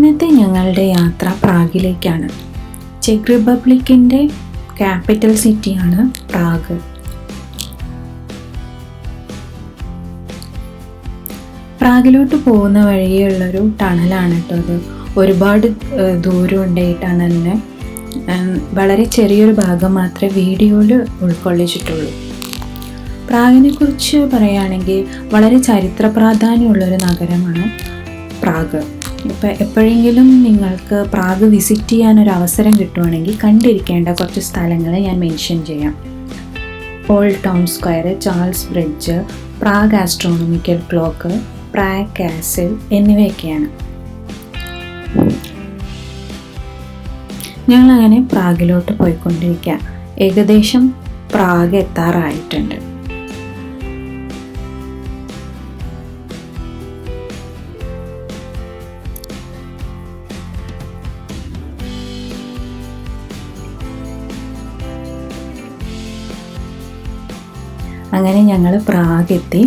ഇന്നത്തെ ഞങ്ങളുടെ യാത്ര പ്രാഗിലേക്കാണ്. ചെക്ക് റിപ്പബ്ലിക്കിൻ്റെ ക്യാപിറ്റൽ സിറ്റിയാണ് പ്രാഗ്. പ്രാഗിലോട്ട് പോകുന്ന വഴിയുള്ളൊരു ടണലാണ് കേട്ടോ അത്. ഒരുപാട് ദൂരമുണ്ട് ഈ ടണലിന്. വളരെ ചെറിയൊരു ഭാഗം മാത്രമേ വീഡിയോയിൽ ഉൾക്കൊള്ളിച്ചിട്ടുള്ളൂ. പ്രാഗിനെ കുറിച്ച് പറയുകയാണെങ്കിൽ വളരെ ചരിത്ര പ്രാധാന്യമുള്ളൊരു നഗരമാണ് പ്രാഗ്. ഇപ്പം എപ്പോഴെങ്കിലും നിങ്ങൾക്ക് പ്രാഗ് വിസിറ്റ് ചെയ്യാനൊരു അവസരം കിട്ടുവാണെങ്കിൽ കണ്ടിരിക്കേണ്ട കുറച്ച് സ്ഥലങ്ങൾ ഞാൻ മെൻഷൻ ചെയ്യാം. Old town square, Charles bridge, Prague astronomical clock, Prague castle എന്നിവയൊക്കെയാണ്. ഞങ്ങളങ്ങനെ പ്രാഗിലോട്ട് പോയിക്കൊണ്ടിരിക്കുക. ഏകദേശം പ്രാഗ് എത്താറായിട്ടുണ്ട്. അങ്ങനെ ഞങ്ങൾ പ്രാഗ് എത്തി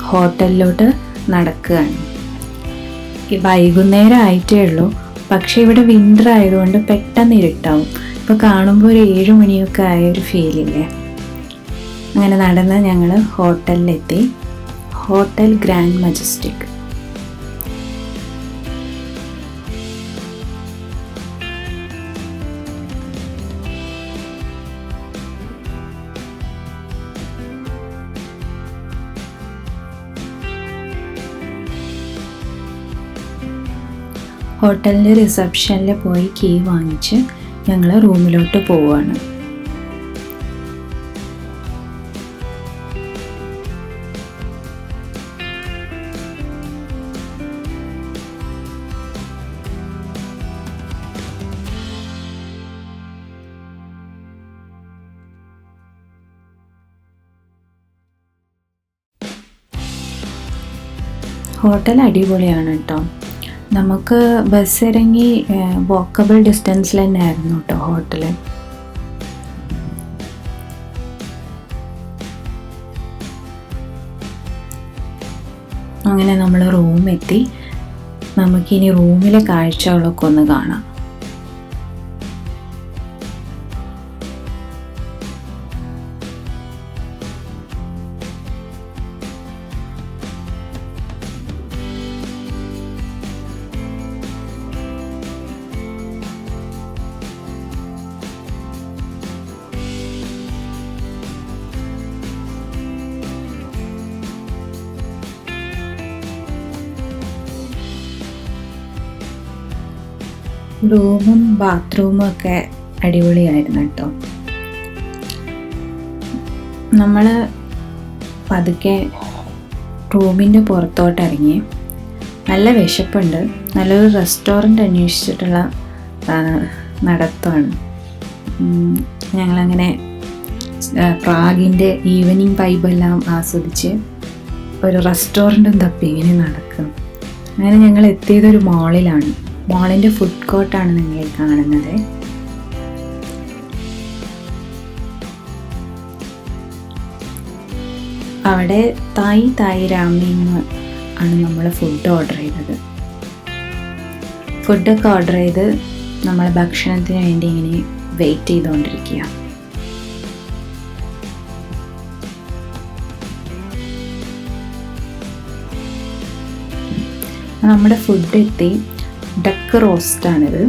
ഹോട്ടലിലോട്ട് നടക്കുകയാണ്. ഈ വൈകുന്നേരം ആയിട്ടേ ഉള്ളൂ, പക്ഷേ ഇവിടെ വിൻ്റർ ആയതുകൊണ്ട് പെട്ടെന്ന് ഇരുട്ടാവും. ഇപ്പോൾ കാണുമ്പോൾ ഒരു 7 മണിയൊക്കെ ആയൊരു ഫീലില്ലേ. അങ്ങനെ നടന്ന് ഞങ്ങൾ ഹോട്ടലിലെത്തി. Hotel grand majestic. ഹോട്ടലിൻ്റെ റിസപ്ഷനിൽ പോയി കീ വാങ്ങിച്ച് ഞങ്ങൾ റൂമിലോട്ട് പോവുകയാണ്. ഹോട്ടൽ അടിപൊളിയാണ് കേട്ടോ. നമുക്ക് ബസ് ഇറങ്ങി വാക്കബിൾ ഡിസ്റ്റൻസിൽ തന്നെ ആയിരുന്നു കേട്ടോ ഹോട്ടൽ. അങ്ങനെ നമ്മൾ റൂമെത്തി. നമുക്കിനി റൂമിലെ കാഴ്ചകളൊക്കെ ഒന്ന് കാണാം. റൂമും ബാത്റൂമും ഒക്കെ അടിപൊളിയായിരുന്നു കേട്ടോ. നമ്മൾ പതുക്കെ റൂമിൻ്റെ പുറത്തോട്ട് ഇറങ്ങി. നല്ല വിശപ്പുണ്ട്. നല്ലൊരു റെസ്റ്റോറൻറ്റ് അന്വേഷിച്ചിട്ടുള്ള നടത്തമാണ്. ഞങ്ങളങ്ങനെ പ്രാഗിൻ്റെ ഈവനിങ് വൈബെല്ലാം ആസ്വദിച്ച് ഒരു റെസ്റ്റോറൻറ്റും തപ്പി ഇങ്ങനെ നടക്കും. അങ്ങനെ ഞങ്ങൾ എത്തിയതൊരു മാളിലാണ്. മാളിൻ്റെ ഫുഡ് കോർട്ടാണ് നിങ്ങൾ കാണുന്നത്. അവിടെ തായ് രാമേൻ ആണ് നമ്മൾ ഫുഡ് ഓർഡർ ചെയ്തത്. ഫുഡൊക്കെ ഓർഡർ ചെയ്ത് നമ്മൾ ഭക്ഷണത്തിന് വേണ്ടി ഇങ്ങനെ വെയിറ്റ് ചെയ്തുകൊണ്ടിരിക്കുക. നമ്മുടെ ഫുഡ് എത്തി. ഡക്ക് റോസ്റ്റാണിത്.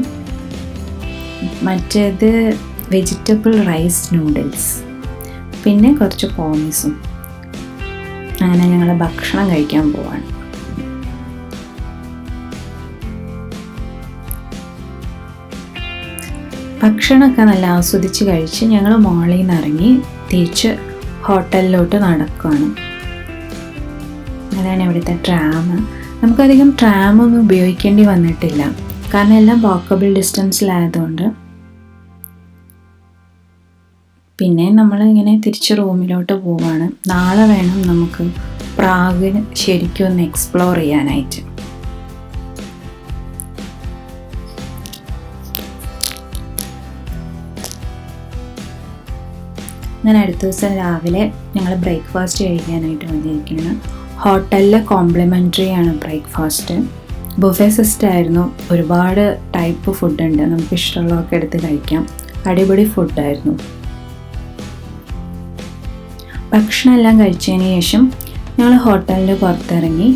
മറ്റേത് വെജിറ്റബിൾ റൈസ് നൂഡിൽസ്, പിന്നെ കുറച്ച് പോമീസും. അങ്ങനെ ഞങ്ങൾ ഭക്ഷണം കഴിക്കാൻ പോവാണ്. ഭക്ഷണമൊക്കെ നല്ല ആസ്വദിച്ച് കഴിച്ച് ഞങ്ങൾ മാളിൽ നിന്ന് ഇറങ്ങി തിരിച്ച് ഹോട്ടലിലോട്ട് നടക്കുകയാണ്. അതാണ് ഇവിടുത്തെ ട്രാം. നമുക്കധികം ട്രാമൊന്നും ഉപയോഗിക്കേണ്ടി വന്നിട്ടില്ല, കാരണം എല്ലാം വാക്കബിൾ ഡിസ്റ്റൻസിലായതുകൊണ്ട്. പിന്നെ നമ്മളിങ്ങനെ തിരിച്ച് റൂമിലോട്ട് പോവാണ്. നാളെ വേണം നമുക്ക് പ്രാഗിന് ശരിക്കും ഒന്ന് എക്സ്പ്ലോർ ചെയ്യാനായിട്ട്. അങ്ങനെ അടുത്ത ദിവസം രാവിലെ ഞങ്ങൾ ബ്രേക്ക്ഫാസ്റ്റ് കഴിക്കാനായിട്ട് വന്നിരിക്കുകയാണ്. ഹോട്ടലിൽ കോംപ്ലിമെൻ്ററി ആണ് ബ്രേക്ക്ഫാസ്റ്റ്. ബുഫേ സിസ്റ്റം ആയിരുന്നു. ഒരുപാട് ടൈപ്പ് ഫുഡുണ്ട്, നമുക്ക് ഇഷ്ടമുള്ളതൊക്കെ എടുത്ത് കഴിക്കാം. അടിപൊളി ഫുഡായിരുന്നു. ഭക്ഷണം എല്ലാം കഴിച്ചതിന് ശേഷം ഞങ്ങൾ ഹോട്ടലിൻ്റെ പുറത്തിറങ്ങി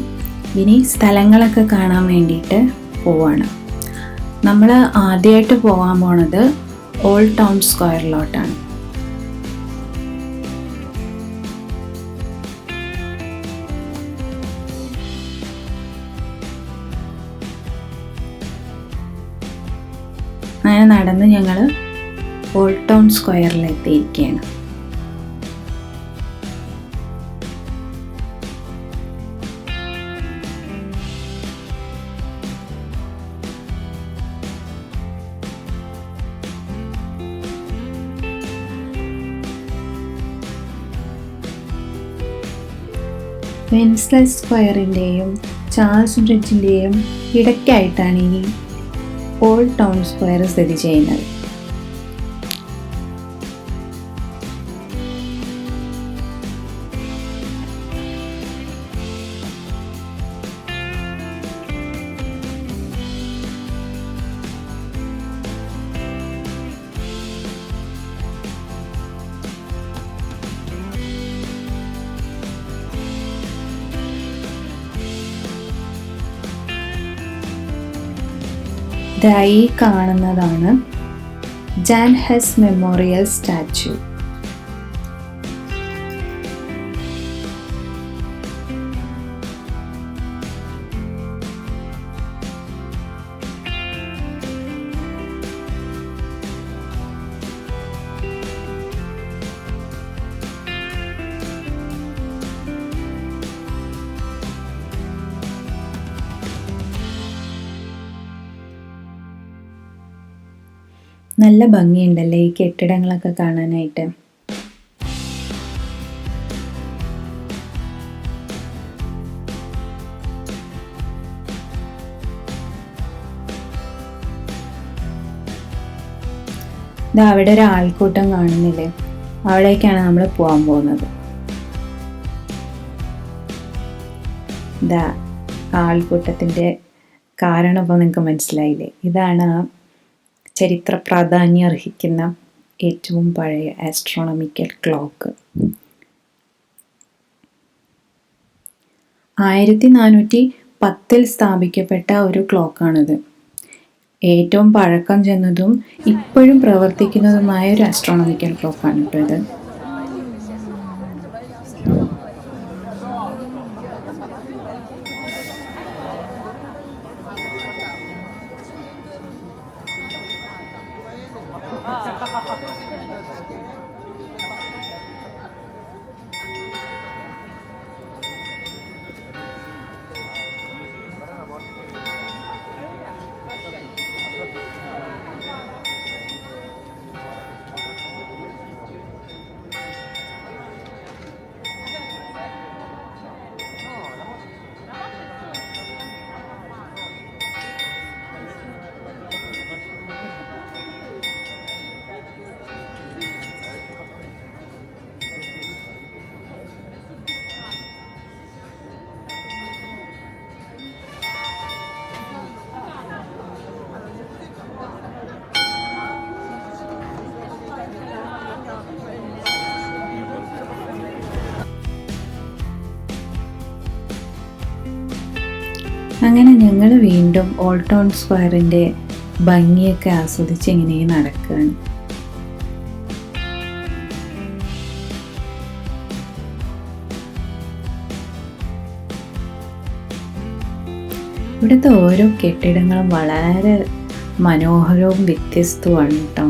ഇനി സ്ഥലങ്ങളൊക്കെ കാണാൻ വേണ്ടിയിട്ട് പോവാണ്. നമ്മൾ ആദ്യമായിട്ട് പോകാൻ പോണത് ഓൾഡ് ടൗൺ സ്ക്വയറിലോട്ടാണ്. അങ്ങനെ നടന്ന് ഞങ്ങൾ ഓൾഡ് ടൗൺ സ്ക്വയറിലെത്തിയിരിക്കുകയാണ്. വെൻസ്ലസ് സ്ക്വയറിൻ്റെയും ചാൾസ് ബ്രിഡ്ജിൻ്റെയും ഇടയ്ക്കായിട്ടാണ് ഈ ഓൾഡ് ടൗൺ സ്ക്വയർ സ്ഥിതി ചെയ്യുന്നത്. ഈ കാണുന്നതാണ് ജാൻ ഹസ് മെമ്മോറിയൽ സ്റ്റാച്യു. നല്ല ഭംഗിയുണ്ടല്ലേ ഈ കെട്ടിടങ്ങളൊക്കെ കാണാനായിട്ട്. അവിടെ ഒരു ആൾക്കൂട്ടം കാണുന്നില്ലേ, അവിടേക്കാണ് നമ്മൾ പോകാൻ പോകുന്നത്. ആൾക്കൂട്ടത്തിൻ്റെ കാരണം ഇപ്പോൾ നിങ്ങൾക്ക് മനസ്സിലായില്ലേ. ഇതാണ് ആ ചരിത്ര പ്രാധാന്യം അർഹിക്കുന്ന ഏറ്റവും പഴയ ആസ്ട്രോണമിക്കൽ ക്ലോക്ക്. 1410 സ്ഥാപിക്കപ്പെട്ട ഒരു ക്ലോക്കാണിത്. ഏറ്റവും പഴക്കം ചെന്നതും ഇപ്പോഴും പ്രവർത്തിക്കുന്നതുമായ ഒരു ആസ്ട്രോണമിക്കൽ ക്ലോക്കാണ് ഇപ്പോൾ ഇത്. അങ്ങനെ ഞങ്ങൾ വീണ്ടും ഓൾഡ് ടൗൺ സ്ക്വയറിൻ്റെ ഭംഗിയൊക്കെ ആസ്വദിച്ച് ഇങ്ങനെ നടക്കുകയാണ്. ഇവിടുത്തെ ഓരോ കെട്ടിടങ്ങളും വളരെ മനോഹരവും വ്യത്യസ്തവുമാണ് കേട്ടോ.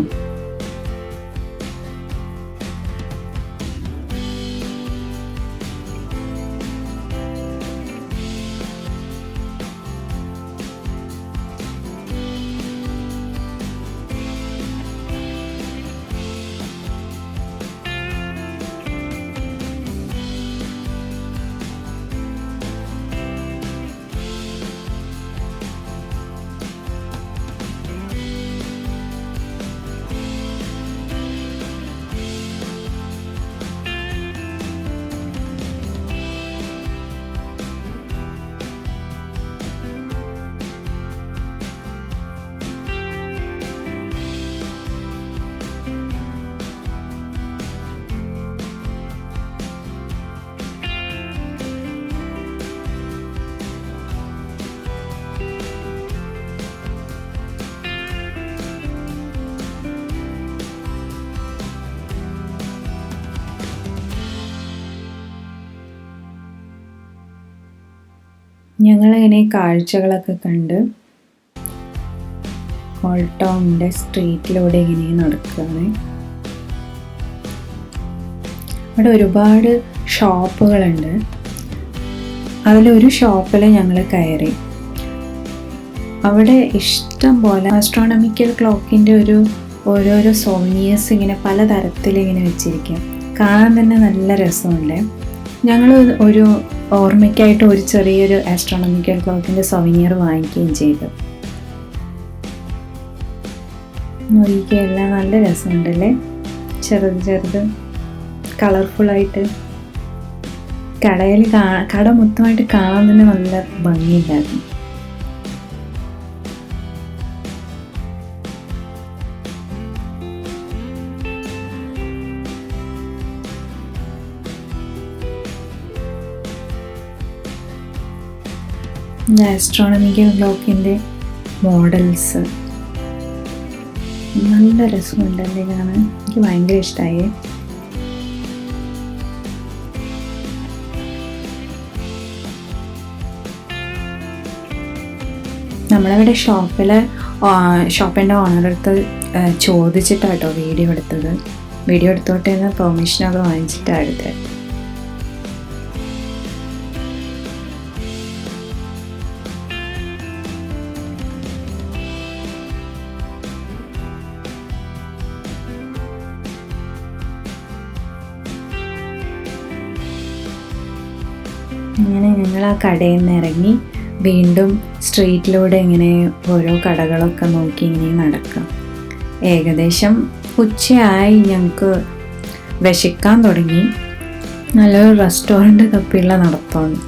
ഞങ്ങളിങ്ങനെ കാഴ്ചകളൊക്കെ കണ്ട് ഓൾഡ് ടൗണിൻ്റെ സ്ട്രീറ്റിലൂടെ ഇങ്ങനെ നടക്കുകയാണ്. അവിടെ ഒരുപാട് ഷോപ്പുകളുണ്ട്. അതിലൊരു ഷോപ്പിൽ ഞങ്ങൾ കയറി. അവിടെ ഇഷ്ടം പോലെ ആസ്ട്രോണമിക്കൽ ക്ലോക്കിൻ്റെ ഓരോരോ സോനിയേഴ്സ് ഇങ്ങനെ പലതരത്തിലിങ്ങനെ വെച്ചിരിക്കും. കാണാൻ തന്നെ നല്ല രസമുണ്ട്. ഞങ്ങൾ ഒരു ഓർമ്മയ്ക്കായിട്ട് ഒരു ചെറിയൊരു ആസ്ട്രോണമിക്കൽ ക്ലോക്കിൻ്റെ സോനിയർ വാങ്ങിക്കുകയും ചെയ്തു. നോക്കിയെല്ലാം നല്ല രസമുണ്ടല്ലേ, ചെറുത് കളർഫുള്ളായിട്ട്. കട മൊത്തമായിട്ട് കാണാൻ തന്നെ നല്ല ഭംഗിയുണ്ടായിരുന്നു. ആസ്ട്രോണമിക്കൽ ക്ലോക്കിൻ്റെ മോഡൽസ് നല്ല രസമുണ്ടല്ലേ കാണാൻ. എനിക്ക് ഭയങ്കര ഇഷ്ടമായി. നമ്മളവിടെ ഷോപ്പിൻ്റെ ഓണറടുത്ത് ചോദിച്ചിട്ടാട്ടോ വീഡിയോ എടുത്തത്. വീഡിയോ എടുത്തോട്ടെ എന്ന് പെർമിഷനൊക്കെ വാങ്ങിച്ചിട്ടാണ് എടുത്തത്. അങ്ങനെ ഞങ്ങൾ ആ കടയിൽ നിന്ന് ഇറങ്ങി വീണ്ടും സ്ട്രീറ്റിലൂടെ ഇങ്ങനെ ഓരോ കടകളൊക്കെ നോക്കി ഇങ്ങനെ നടക്കാം. ഏകദേശം ഉച്ചയായി. ഞങ്ങൾക്ക് വിശക്കാൻ തുടങ്ങി. നല്ലൊരു റെസ്റ്റോറൻറ്റ് തപ്പിയുള്ള നടത്തമാണ്.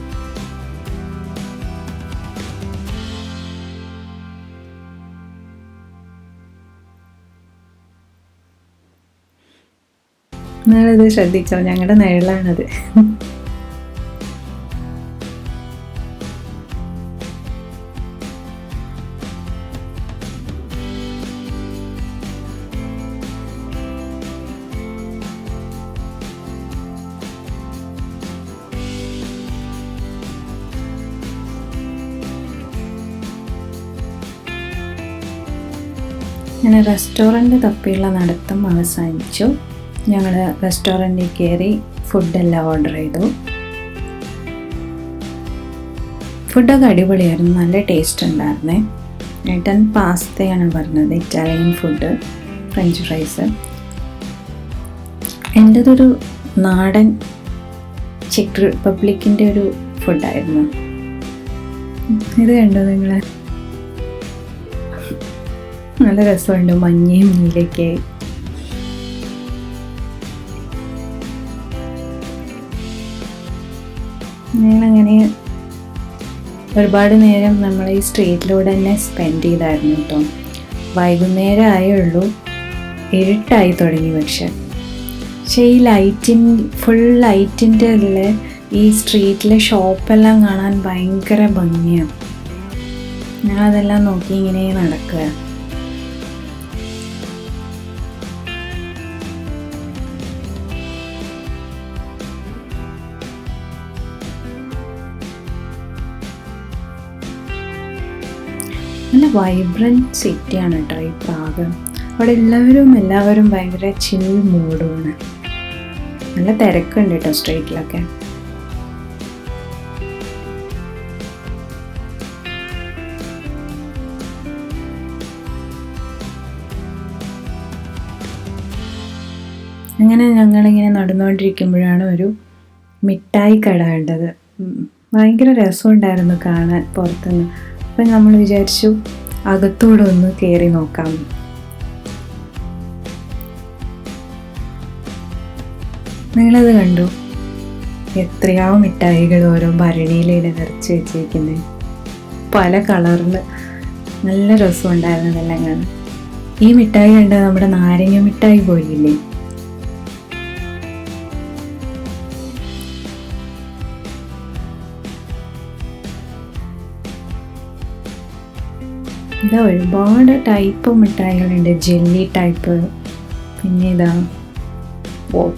നിങ്ങളിത് ശ്രദ്ധിച്ചോ, ഞങ്ങളുടെ നിഴലാണത്. അങ്ങനെ റെസ്റ്റോറൻറ്റ് തപ്പിയുള്ള നടത്തം അവസാനിച്ചു. ഞങ്ങൾ റെസ്റ്റോറൻറ്റിൽ കയറി ഫുഡെല്ലാം ഓർഡർ ചെയ്തു. ഫുഡൊക്കെ അടിപൊളിയായിരുന്നു, നല്ല ടേസ്റ്റ് ഉണ്ടായിരുന്നേ. ഏട്ടൻ പാസ്തയാണ് പറഞ്ഞത്, ഇറ്റാലിയൻ ഫുഡ്, ഫ്രഞ്ച് ഫ്രൈസ്. എൻ്റെതൊരു നാടൻ ചെക്ക് റിപ്പബ്ലിക്കിൻ്റെ ഒരു ഫുഡായിരുന്നു. ഇത് കണ്ടോ നിങ്ങൾ? നല്ല രസമുണ്ട്, മഞ്ഞയും നീലയൊക്കെ. ഞങ്ങളങ്ങനെ ഒരുപാട് നേരം നമ്മൾ ഈ സ്ട്രീറ്റിലൂടെ തന്നെ സ്പെൻഡ് ചെയ്തായിരുന്നു കേട്ടോ. വൈകുന്നേരം ആയുള്ളൂ, ഇരുട്ടായി തുടങ്ങി. പക്ഷെ ഈ ഫുൾ ലൈറ്റിൻ്റെ ഉള്ളിൽ ഈ സ്ട്രീറ്റിലെ ഷോപ്പെല്ലാം കാണാൻ ഭയങ്കര ഭംഗിയാണ്. ഞങ്ങളതെല്ലാം നോക്കി ഇങ്ങനെ നടക്കുക. നല്ല വൈബ്രൻറ്റ് സിറ്റിയാണ് കേട്ടോ ഈ പ്രാഗ്. അവിടെ എല്ലാവരും ഭയങ്കര ചിൽ മൂഡുമാണ്. നല്ല തിരക്കുണ്ട് കേട്ടോ സ്ട്രീറ്റിലൊക്കെ. അങ്ങനെ ഞങ്ങളിങ്ങനെ നടന്നുകൊണ്ടിരിക്കുമ്പോഴാണ് ഒരു മിഠായി കട കണ്ടത്. ഭയങ്കര രസമുണ്ടായിരുന്നു കാണാൻ പുറത്തുനിന്ന്. അപ്പം നമ്മൾ വിചാരിച്ചു അകത്തൂടെ ഒന്ന് കയറി നോക്കാം. നിങ്ങളത് കണ്ടു? എത്രയോ മിഠായികൾ ഓരോ ഭരണിയിലിടെ നിറച്ച് വെച്ചിരിക്കുന്നത്, പല കളറിൽ. നല്ല രസമുണ്ടായിരുന്നതെല്ലാം കാണാൻ. ഈ മിഠായി കണ്ടത് നമ്മുടെ നാരങ്ങ മിഠായി പോയില്ലേ? ഇതാ ഒരുപാട് ടൈപ്പ് മിഠായികളുണ്ട്. ജെല്ലി ടൈപ്പ്, പിന്നെ ഇതാ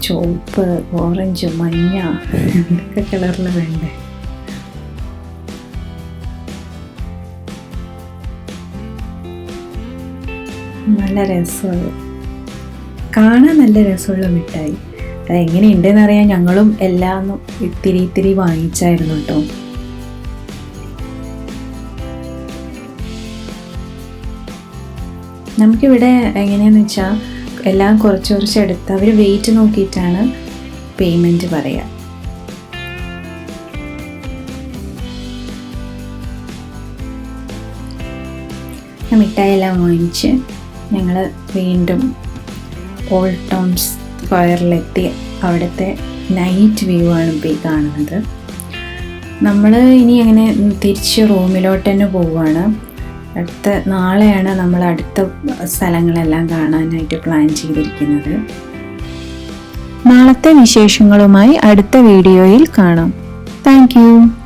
ചുവപ്പ്, ഓറഞ്ച്, മഞ്ഞ, എന്തൊക്കെ കളറിൽ വേണ്ടേ. നല്ല രസമുള്ള, കാണാൻ നല്ല രസമുള്ള മിഠായി. അതെങ്ങനെയുണ്ടെന്ന് അറിയാൻ ഞങ്ങളും എല്ലാം ഇത്തിരി വാങ്ങിച്ചായിരുന്നു കേട്ടോ. നമുക്കിവിടെ എങ്ങനെയാണെന്ന് വെച്ചാൽ എല്ലാം കുറച്ച് എടുത്ത് അവർ വെയിറ്റ് നോക്കിയിട്ടാണ് പേയ്മെൻറ്റ് പറയുക. മിഠായി എല്ലാം വാങ്ങിച്ച് ഞങ്ങൾ വീണ്ടും ഓൾഡ് ടൗൺ സ്ക്വയറിലെത്തി. അവിടുത്തെ നൈറ്റ് വ്യൂ ആണ് ഇപ്പോൾ ഈ കാണുന്നത്. നമ്മൾ ഇനി അങ്ങനെ തിരിച്ച് റൂമിലോട്ട് തന്നെ പോവുകയാണ്. നാളെയാണ് നമ്മൾ അടുത്ത സ്ഥലങ്ങളെല്ലാം കാണാനായിട്ട് പ്ലാൻ ചെയ്തിരിക്കുന്നത്. നാളത്തെ വിശേഷങ്ങളുമായി അടുത്ത വീഡിയോയിൽ കാണാം. Thank you.